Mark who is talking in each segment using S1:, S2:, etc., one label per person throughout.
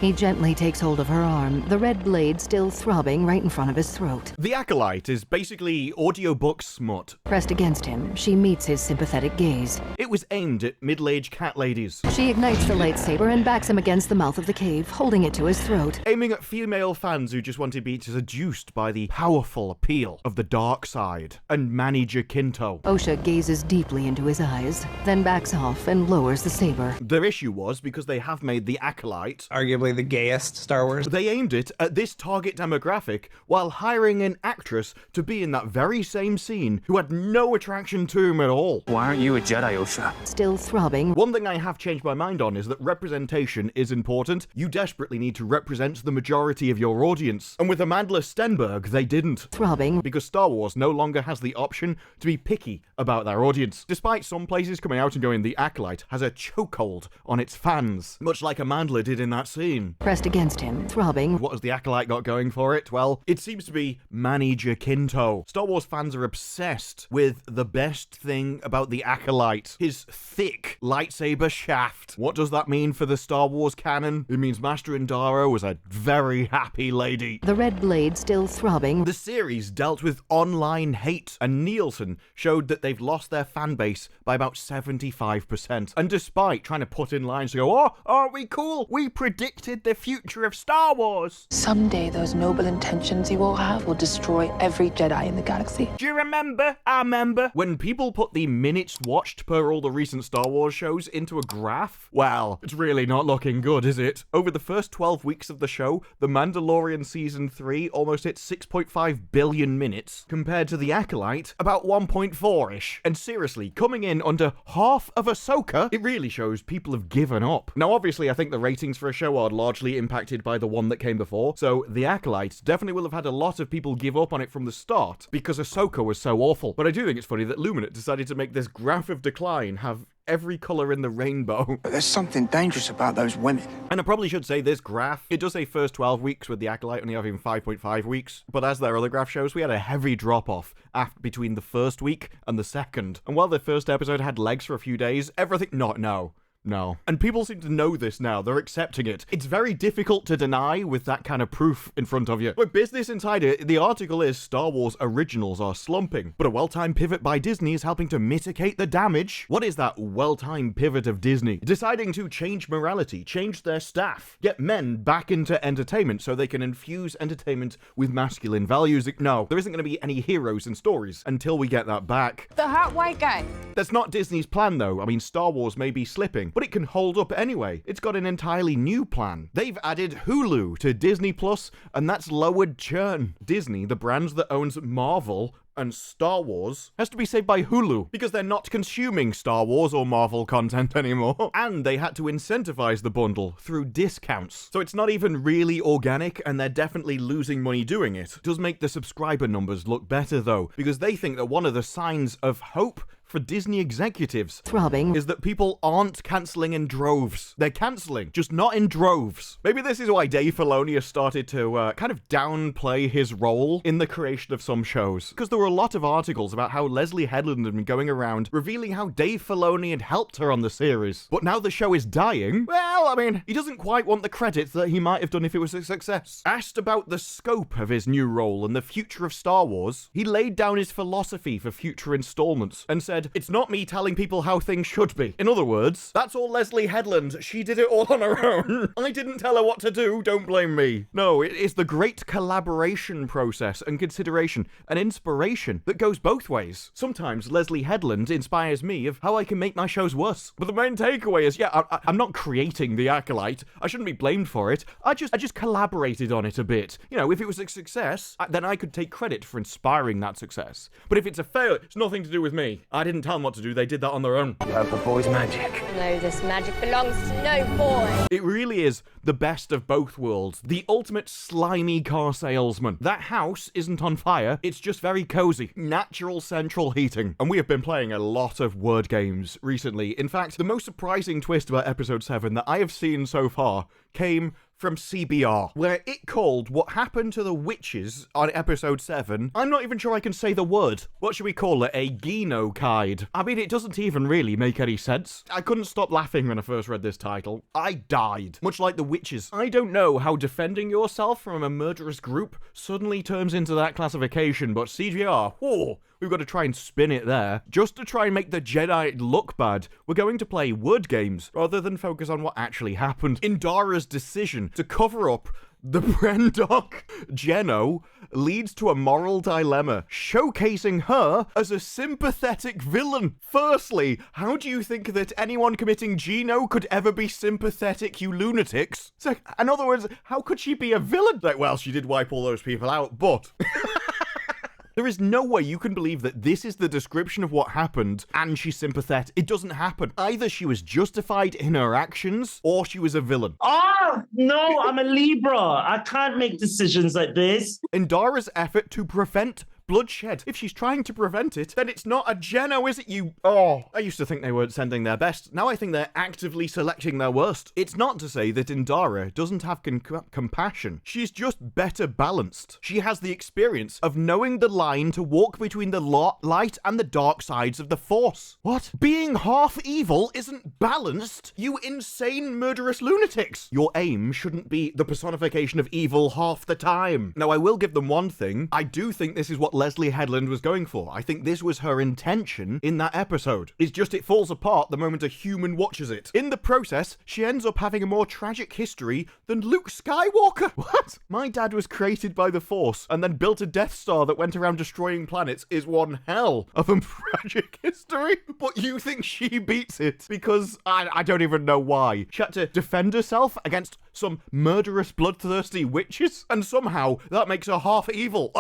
S1: He gently takes hold of her arm, the red blade still throbbing right in front of his throat.
S2: The Acolyte is basically audiobook smut.
S1: Pressed against him, she meets his sympathetic gaze.
S2: It was aimed at middle-aged cat ladies.
S1: She ignites the lightsaber and backs him against the mouth of the cave, holding it to his throat.
S2: Aiming at female fans who just want to be seduced by the powerful appeal of the dark side. And Manny Jacinto.
S1: Osha gazes deeply into his eyes, then backs off and lowers the saber.
S2: Their issue was, because they have made The Acolyte
S3: arguably the gayest Star Wars,
S2: they aimed it at this target demographic while hiring an actress to be in that very same scene who had no attraction to him at all.
S4: Why aren't you a Jedi, Osha?
S1: Still throbbing.
S2: One thing I have changed my mind on is that representation is important. You desperately need to represent the majority of your audience. And with Amandla Stenberg, they didn't.
S1: Throbbing.
S2: Because Star Wars no longer has the option to be picky about their audience. Despite some places coming out and going, The Acolyte has a chokehold on its fans, much like Amandla did in that scene.
S1: Pressed against him, throbbing.
S2: What has The Acolyte got going for it? Well, it seems to be Manny Jacinto. Star Wars fans are obsessed with the best thing about The Acolyte, his thick lightsaber shaft. What does that mean for the Star Wars canon? It means Master Indara was a very happy lady.
S1: The red blade still throbbing.
S2: The series dealt with online hate, and Nielsen showed that they've lost their fan base by about 75%. And despite trying to put in lines to go, oh, aren't we cool? We predicted the future of Star Wars.
S5: Someday those noble intentions you all have will destroy every Jedi in the galaxy.
S2: Do you remember? I remember. When people put the minutes watched per all the recent Star Wars shows into a graph, well, it's really not looking good, is it? Over the first 12 weeks of the show, The Mandalorian Season 3 almost hit 6.5 billion minutes, compared to The Acolyte, about 1.4-ish. And seriously, coming in under half of Ahsoka, it really shows people have given up. Now, obviously, I think the ratings for a show are largely impacted by the one that came before, so The Acolyte definitely will have had a lot of people give up on it from the start, because Ahsoka was so awful. But I do think it's funny that Luminate decided to make this graph of decline have every colour in the rainbow.
S6: But there's something dangerous about those women.
S2: And I probably should say this graph, it does say first 12 weeks with The Acolyte only having 5.5 weeks, but as their other graph shows, we had a heavy drop-off between the first week and the second. And while the first episode had legs for a few days, everything... No. And people seem to know this now. They're accepting it. It's very difficult to deny with that kind of proof in front of you. But Business Insider, the article is Star Wars originals are slumping, but a well-timed pivot by Disney is helping to mitigate the damage. What is that well-timed pivot of Disney? Deciding to change morality, change their staff, get men back into entertainment so they can infuse entertainment with masculine values. No, there isn't going to be any heroes and stories until we get that back.
S7: The hot white guy.
S2: That's not Disney's plan, though. I mean, Star Wars may be slipping, but it can hold up anyway. It's got an entirely new plan. They've added Hulu to Disney Plus, and that's lowered churn. Disney, the brand that owns Marvel and Star Wars, has to be saved by Hulu because they're not consuming Star Wars or Marvel content anymore. And they had to incentivize the bundle through discounts. So it's not even really organic, and they're definitely losing money doing it. It does make the subscriber numbers look better though, because they think that one of the signs of hope for Disney executives
S1: throbbing
S2: is that people aren't cancelling in droves. They're cancelling, just not in droves. Maybe this is why Dave Filoni has started to kind of downplay his role in the creation of some shows. Because there were a lot of articles about how Leslye Headland had been going around revealing how Dave Filoni had helped her on the series. But now the show is dying, well, I mean, he doesn't quite want the credit that he might have done if it was a success. Asked about the scope of his new role and the future of Star Wars, he laid down his philosophy for future installments and said, "It's not me telling people how things should be." In other words, that's all Leslye Headland. She did it all on her own. I didn't tell her what to do. Don't blame me. No, it is the great collaboration process and consideration and inspiration that goes both ways. Sometimes Leslye Headland inspires me of how I can make my shows worse. But the main takeaway is, yeah, I'm not creating The Acolyte. I shouldn't be blamed for it. I just collaborated on it a bit. You know, if it was a success, then I could take credit for inspiring that success. But if it's a failure, it's nothing to do with me. I didn't tell them what to do. They did that on their own.
S4: You have the boy's magic.
S7: No, this magic belongs to no boy.
S2: It really is the best of both worlds. The ultimate slimy car salesman. That house isn't on fire. It's just very cozy. Natural central heating. And we have been playing a lot of word games recently. In fact, the most surprising twist about episode 7 that I have seen so far came from CBR, where it called what happened to the witches on episode 7. I'm not even sure I can say the word. What should we call it? A genocide. I mean, it doesn't even really make any sense. I couldn't stop laughing when I first read this title. I died. Much like the witches. I don't know how defending yourself from a murderous group suddenly turns into that classification, but CGR, whoa, we've got to try and spin it there. Just to try and make the Jedi look bad, we're going to play word games rather than focus on what actually happened. Indara's decision to cover up the Brendok Geno leads to a moral dilemma, showcasing her as a sympathetic villain. Firstly, how do you think that anyone committing Geno could ever be sympathetic, you lunatics? So, in other words, how could she be a villain? Like, well, she did wipe all those people out, but... There is no way you can believe that this is the description of what happened and she's sympathetic. It doesn't happen. Either she was justified in her actions or she was a villain.
S8: Oh, no, I'm a Libra. I can't make decisions like this.
S2: Indara's effort to prevent bloodshed. If she's trying to prevent it, then it's not a Geno, is it, you? Oh, I used to think they weren't sending their best. Now I think they're actively selecting their worst. It's not to say that Indara doesn't have compassion. She's just better balanced. She has the experience of knowing the line to walk between the light and the dark sides of the Force. What? Being half evil isn't balanced, you insane murderous lunatics. Your aim shouldn't be the personification of evil half the time. Now I will give them one thing. I do think this is what Leslye Headland was going for. I think this was her intention in that episode. It's just it falls apart the moment a human watches it. In the process, she ends up having a more tragic history than Luke Skywalker. What? My dad was created by the Force and then built a Death Star that went around destroying planets is one hell of a tragic history. But you think she beats it because I don't even know why. She had to defend herself against some murderous, bloodthirsty witches, and somehow that makes her half evil.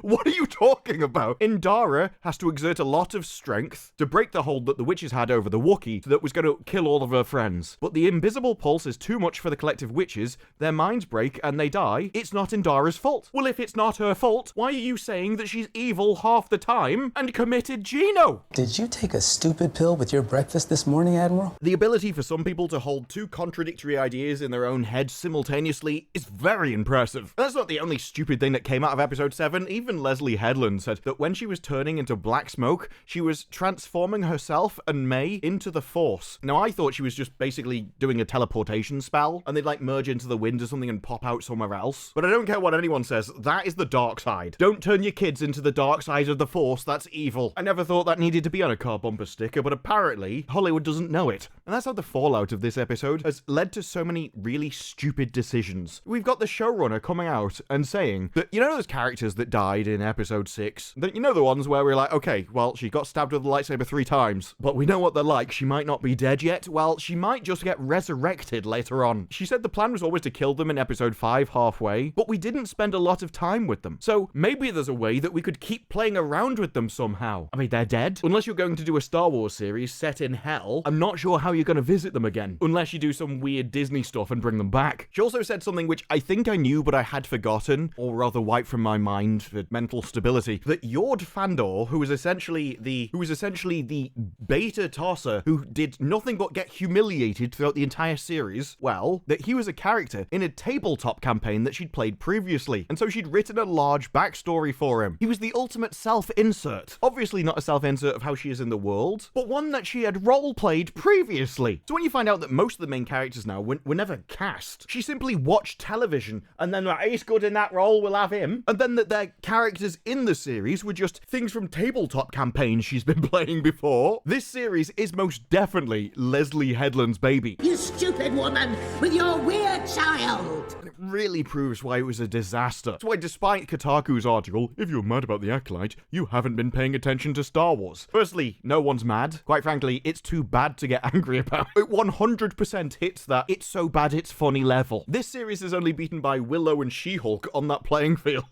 S2: What are you talking about? Indara has to exert a lot of strength to break the hold that the witches had over the Wookiee that was going to kill all of her friends. But the invisible pulse is too much for the collective witches, their minds break and they die. It's not Indara's fault. Well, if it's not her fault, why are you saying that she's evil half the time and committed Geno?
S9: Did you take a stupid pill with your breakfast this morning, Admiral?
S2: The ability for some people to hold two contradictory ideas in their own head simultaneously is very impressive. And that's not the only stupid thing that came out of episode 7. Even Leslye Headland said that when she was turning into black smoke, she was transforming herself and Mae into the Force. Now, I thought she was just basically doing a teleportation spell, and they'd like merge into the wind or something and pop out somewhere else. But I don't care what anyone says, that is the dark side. Don't turn your kids into the dark side of the Force, that's evil. I never thought that needed to be on a car bumper sticker, but apparently Hollywood doesn't know it. And that's how the fallout of this episode has led to so many really stupid decisions. We've got the showrunner coming out and saying that, you know those characters that died in episode 6? That, you know, the ones where we're like, okay, well, she got stabbed with a lightsaber 3 times, but we know what they're like. She might not be dead yet. Well, she might just get resurrected later on. She said the plan was always to kill them in episode 5 halfway, but we didn't spend a lot of time with them. So maybe there's a way that we could keep playing around with them somehow. I mean, they're dead. Unless you're going to do a Star Wars series set in hell, I'm not sure how you're going to visit them again. Unless you do some weird Disney stuff and bring them back. She also said something which I think I knew, but I had forgotten, or rather wiped from my mind for mental stability, that Yord Fandor, who was essentially the beta tosser who did nothing but get humiliated throughout the entire series, well, that he was a character in a tabletop campaign that she'd played previously, and so she'd written a large backstory for him. He was the ultimate self-insert. Obviously not a self-insert of how she is in the world, but one that she had role-played previously. So when you find out that most of the main characters now were never cast, she simply watched television, and then like, he's good in that role, we'll have him, and then that their characters in the series were just things from tabletop campaigns she's been playing before. This series is most definitely Leslye Headland's baby.
S10: You stupid woman with your weird child!
S2: It really proves why it was a disaster. That's why, despite Kotaku's article, if you're mad about The Acolyte, you haven't been paying attention to Star Wars. Firstly, no one's mad. Quite frankly, it's too bad to get angry about. It 100% hits that it's so bad it's funny level. This series is only beaten by Willow and She-Hulk on that playing field.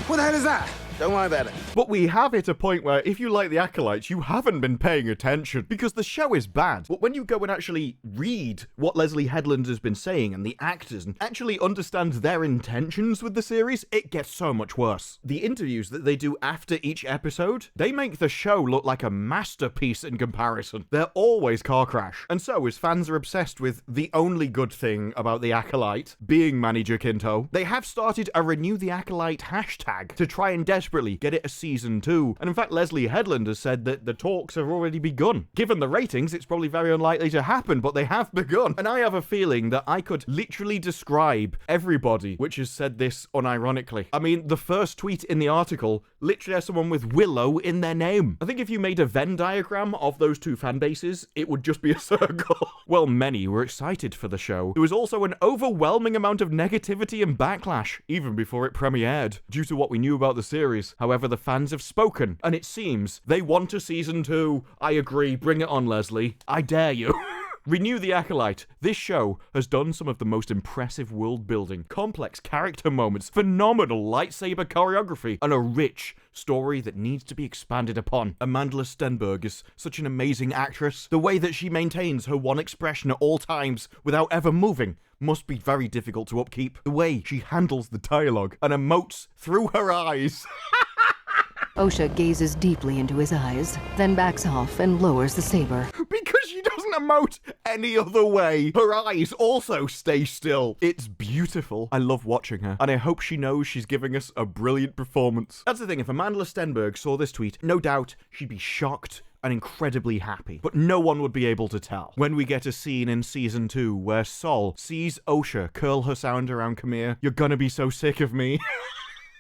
S6: What the hell is that? Don't worry about it.
S2: But we have hit a point where if you like The Acolyte, you haven't been paying attention because the show is bad. But when you go and actually read what Leslye Headland has been saying and the actors and actually understand their intentions with the series, it gets so much worse. The interviews that they do after each episode, they make the show look like a masterpiece in comparison. They're always car crash. And so, as fans are obsessed with the only good thing about The Acolyte being Manny Jacinto, they have started a Renew The Acolyte hashtag to try and desperately get it a season 2. And in fact, Leslye Headland has said that the talks have already begun. Given the ratings, it's probably very unlikely to happen, but they have begun. And I have a feeling that I could literally describe everybody which has said this unironically. I mean, the first tweet in the article literally has someone with Willow in their name. I think if you made a Venn diagram of those two fan bases, it would just be a circle. Well, many were excited for the show. There was also an overwhelming amount of negativity and backlash, even before it premiered, due to what we knew about the series. However, the fans have spoken, and it seems they want a season 2. I agree, bring it on, Leslye. I dare you. Renew The Acolyte. This show has done some of the most impressive world building, complex character moments, phenomenal lightsaber choreography, and a rich story that needs to be expanded upon. Amandla Stenberg is such an amazing actress. The way that she maintains her one expression at all times without ever moving must be very difficult to upkeep. The way she handles the dialogue and emotes through her eyes.
S1: Osha gazes deeply into his eyes, then backs off and lowers the saber.
S2: Because she doesn't emote any other way. Her eyes also stay still. It's beautiful. I love watching her, and I hope she knows she's giving us a brilliant performance. That's the thing, if Amandla Stenberg saw this tweet, no doubt she'd be shocked and incredibly happy. But no one would be able to tell. When we get a scene in season 2 where Sol sees Osha curl her sound around Camille, you're gonna be so sick of me.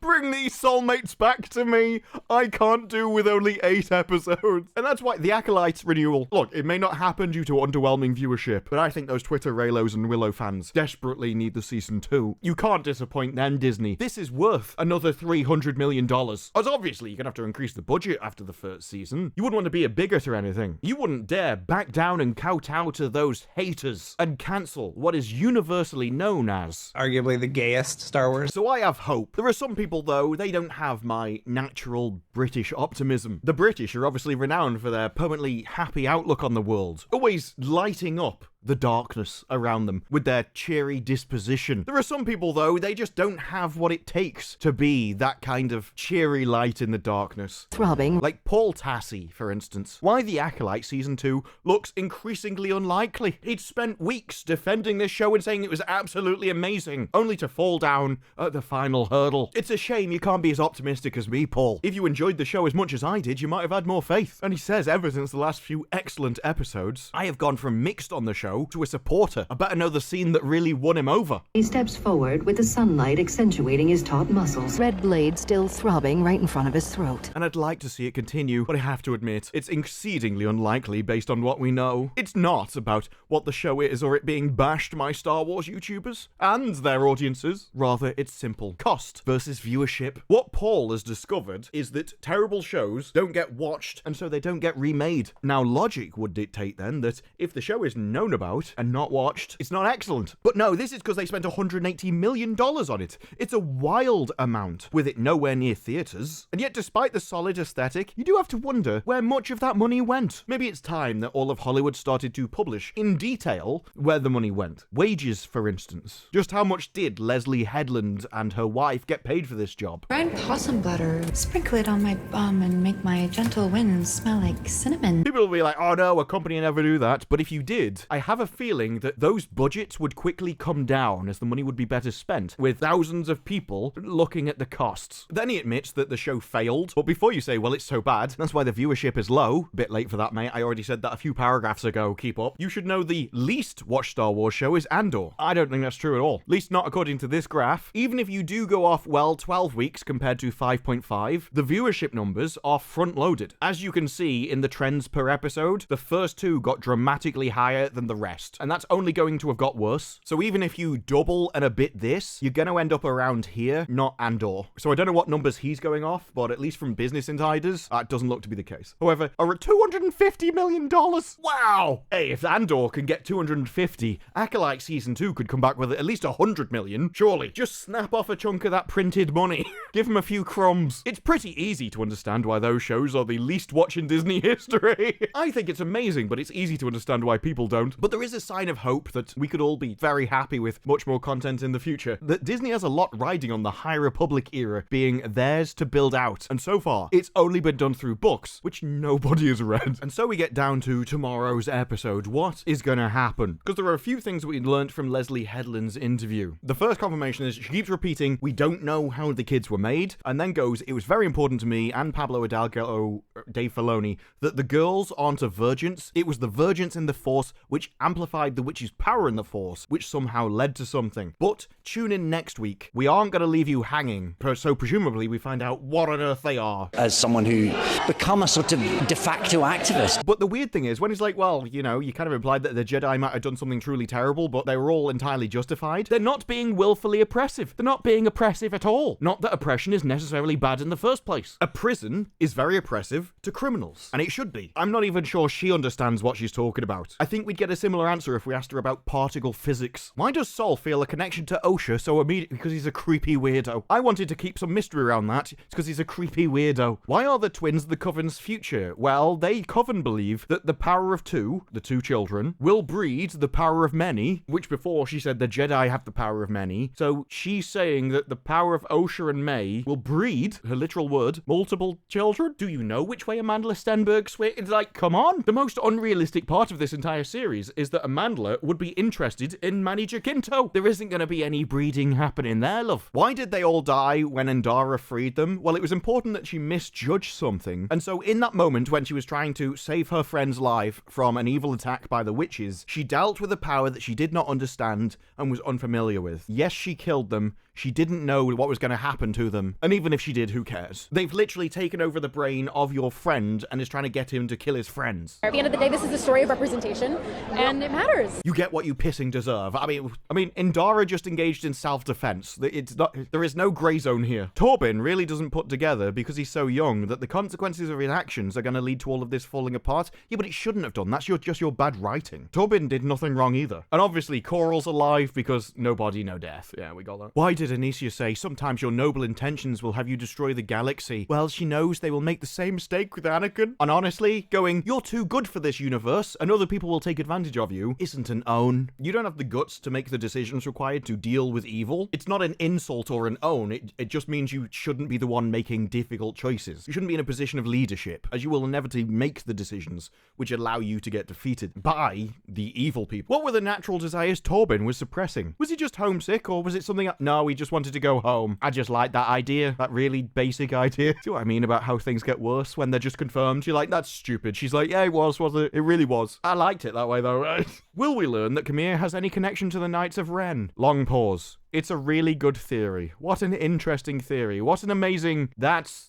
S2: Bring these soulmates back to me. I can't do with only 8 episodes. And that's why The Acolyte's renewal, look, it may not happen due to underwhelming viewership, but I think those Twitter Raylos and Willow fans desperately need the season 2. You can't disappoint them, Disney. This is worth another $300 million. As obviously, you're gonna have to increase the budget after the first season. You wouldn't want to be a bigot or anything. You wouldn't dare back down and kowtow to those haters and cancel what is universally known as
S3: Arguably the gayest Star Wars.
S2: So I have hope. There are some people, though, they don't have my natural British optimism. The British are obviously renowned for their permanently happy outlook on the world, always lighting up the darkness around them with their cheery disposition. There are some people, though, they just don't have what it takes to be that kind of cheery light in the darkness.
S1: Throbbing.
S2: Like Paul Tassi, for instance. Why The Acolyte Season 2 looks increasingly unlikely. He'd spent weeks defending this show and saying it was absolutely amazing, only to fall down at the final hurdle. It's a shame you can't be as optimistic as me, Paul. If you enjoyed the show as much as I did, you might have had more faith. And he says, ever since the last few excellent episodes, I have gone from mixed on the show to a supporter. I better know the scene that really won him over.
S1: He steps forward with the sunlight accentuating his taut muscles, red blade still throbbing right in front of his throat.
S2: And I'd like to see it continue, but I have to admit, it's exceedingly unlikely based on what we know. It's not about what the show is or it being bashed by Star Wars YouTubers and their audiences. Rather, it's simple. Cost versus viewership. What Paul has discovered is that terrible shows don't get watched, and so they don't get remade. Now, logic would dictate then that if the show is known about and not watched, it's not excellent. But no, this is because they spent $180 million on it. It's a wild amount, with it nowhere near theaters. And yet, despite the solid aesthetic, you do have to wonder where much of that money went. Maybe it's time that all of Hollywood started to publish in detail where the money went. Wages, for instance. Just how much did Leslye Headland and her wife get paid for this job?
S5: Grind possum butter, sprinkle it on my bum, and make my gentle winds smell like cinnamon.
S2: People will be like, oh no, a company never do that. But if you did, I have a feeling that those budgets would quickly come down as the money would be better spent, with thousands of people looking at the costs. Then he admits that the show failed, but before you say, well, it's so bad, that's why the viewership is low. Bit late for that, mate. I already said that a few paragraphs ago. Keep up. You should know the least watched Star Wars show is Andor. I don't think that's true at all. At least not according to this graph. Even if you do go off, well, 12 weeks compared to 5.5, the viewership viewership numbers are front-loaded. As you can see in the trends per episode, the first two got dramatically higher than the rest, and that's only going to have got worse. So even if you double and a bit this, you're going to end up around here, not Andor. So I don't know what numbers he's going off, but at least from Business Insiders, it doesn't look to be the case. However, are at $250 million. Wow! Hey, if Andor can get 250, Acolyte Season 2 could come back with at least 100 million. Surely, just snap off a chunk of that printed money. Give him a few crumbs. It's pretty easy to understand why those shows are the least watched in Disney history. I think it's amazing, but it's easy to understand why people don't. But there is a sign of hope that we could all be very happy with much more content in the future. That Disney has a lot riding on the High Republic era being theirs to build out. And so far, it's only been done through books, which nobody has read. And so we get down to tomorrow's episode. What is going to happen? Because there are a few things that we learned from Leslye Headland's interview. The first confirmation is she keeps repeating, we don't know how the kids were made, and then goes, it was very important to me and Pablo Hidalgo, Dave Filoni, that the girls aren't a virgins. It was the virgins in the Force which amplified the witch's power in the Force, which somehow led to something. But tune in next week. We aren't going to leave you hanging, so presumably we find out what on earth they are.
S11: As someone who become a sort of de facto activist.
S2: But the weird thing is, when he's like, well, you know, you kind of implied that the Jedi might have done something truly terrible, but they were all entirely justified. They're not being willfully oppressive. They're not being oppressive at all. Not that oppression is necessarily bad in the first place. A prison is very oppressive to criminals, and it should be. I'm not even sure she understands what she's talking about. I think we'd get a similar answer if we asked her about particle physics. Why does Sol feel a connection to Osha so immediately? Because he's a creepy weirdo. I wanted to keep some mystery around that. It's because he's a creepy weirdo. Why are the twins the Coven's future? Well, they Coven believe that the power of two, the two children, will breed the power of many, which before she said the Jedi have the power of many. So she's saying that the power of Osha and Mae will breed, her literal word, multiple children? Do you know which way Amandla Stenberg swings? It's like, come on. The most unrealistic part of this entire series is that Amandla would be interested in Manny Jacinto. There isn't going to be any breeding happening there, love. Why did they all die when Endara freed them? Well, it was important that she misjudged something. And so in that moment when she was trying to save her friend's life from an evil attack by the witches, she dealt with a power that she did not understand and was unfamiliar with. Yes, she killed them. She didn't know what was going to happen to them. And even if she did, who cares? They've literally taken over the brain of your friend and is trying to get him to kill his friends.
S7: At the end of the day, this is a story of representation, and it matters.
S2: You get what you pissing deserve. I mean, Endara just engaged in self-defense. There is no grey zone here. Torben really doesn't put together, because he's so young, that the consequences of his actions are going to lead to all of this falling apart. Yeah, but it shouldn't have done. That's just your bad writing. Torben did nothing wrong either. And obviously, Coral's alive because no body, no death. Yeah, we got that. Why did Anicia say, sometimes your noble intentions will have you destroy the galaxy? Well, she knows they will make the same mistake with Anakin. And honestly, going, you're too good for this universe, and other people will take advantage of you, isn't an own. You don't have the guts to make the decisions required to deal with evil. It's not an insult or an own. It just means you shouldn't be the one making difficult choices. You shouldn't be in a position of leadership, as you will inevitably make the decisions which allow you to get defeated by the evil people. What were the natural desires Torben was suppressing? Was he just homesick, or was it something? No, he just wanted to go home. I just like that idea, that really basic idea. See what I mean about how things get worse when they're just confirmed? You're like, that's stupid. She's like, yeah, it was it? It really was. I liked it that way though, right? Will we learn that Camille has any connection to the Knights of Ren? Long pause. It's a really good theory. What an interesting theory. What an amazing...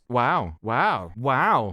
S2: Wow.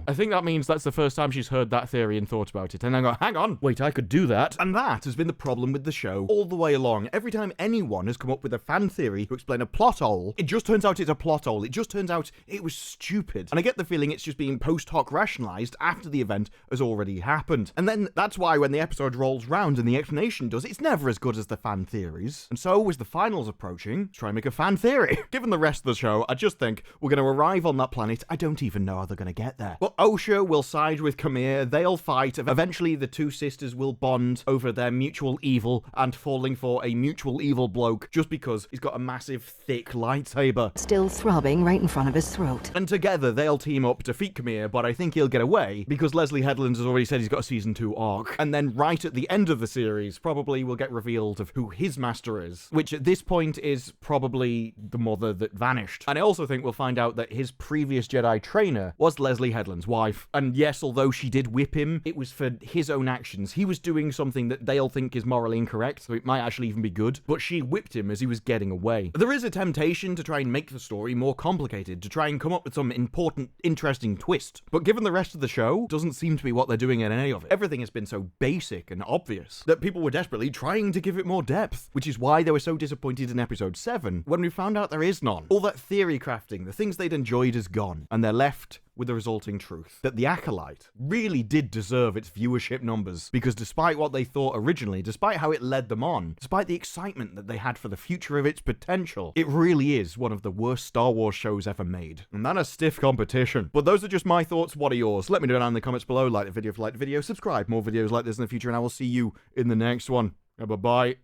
S2: I think that means that's the first time she's heard that theory and thought about it. And then go, hang on, wait, I could do that. And that has been the problem with the show all the way along. Every time anyone has come up with a fan theory to explain a plot hole, it just turns out it's a plot hole. It just turns out it was stupid. And I get the feeling it's just being post hoc rationalized after the event has already happened. And then that's why when the episode rolls round and the explanation does, it's never as good as the fan theories. And so as the finals approach, try and make a fan theory. Given the rest of the show, I just think we're going to arrive on that planet. I don't even know how they're going to get there. But Osha will side with Camille. They'll fight. Eventually, the two sisters will bond over their mutual evil and falling for a mutual evil bloke just because he's got a massive, thick lightsaber.
S1: Still throbbing right in front of his throat.
S2: And together, they'll team up to defeat Camille, but I think he'll get away because Leslye Headland has already said he's got a season 2 arc. And then right at the end of the series, probably will get revealed of who his master is, which at this point is probably the mother that vanished. And I also think we'll find out that his previous Jedi trainer was Leslye Headland's wife. And yes, although she did whip him, it was for his own actions. He was doing something that they'll think is morally incorrect, so it might actually even be good, but she whipped him as he was getting away. There is a temptation to try and make the story more complicated, to try and come up with some important, interesting twist. But given the rest of the show, doesn't seem to be what they're doing in any of it. Everything has been so basic and obvious that people were desperately trying to give it more depth, which is why they were so disappointed in episode 7 when we found out there is none. All that theory crafting, the things they'd enjoyed is gone, and they're left with the resulting truth that The Acolyte really did deserve its viewership numbers, because despite what they thought originally, despite how it led them on, despite the excitement that they had for the future of its potential, it really is one of the worst Star Wars shows ever made. And that is stiff competition. But those are just my thoughts. What are yours? Let me know down in the comments below. Like the video if you liked the video, subscribe, more videos like this in the future, and I will see you in the next one. Bye-bye.